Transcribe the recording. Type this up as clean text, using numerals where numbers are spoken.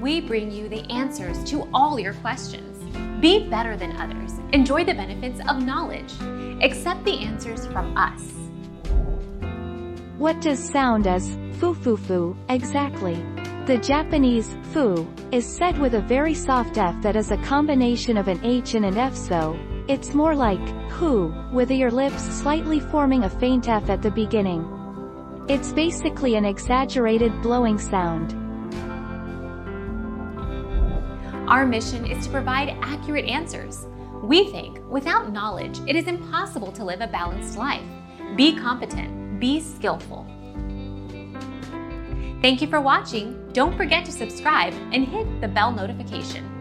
we bring you the answers to all your questions. Be better than others. Enjoy the benefits of knowledge. Accept the answers from us. What does sound as fufufu exactly? The Japanese fu is said with a very soft F that is a combination of an H and an F, so it's more like hu, with your lips slightly forming a faint F at the beginning. It's basically an exaggerated blowing sound. Our mission is to provide accurate answers. We think without knowledge, it is impossible to live a balanced life. Be competent, be skillful. Thank you for watching. Don't forget to subscribe and hit the bell notification.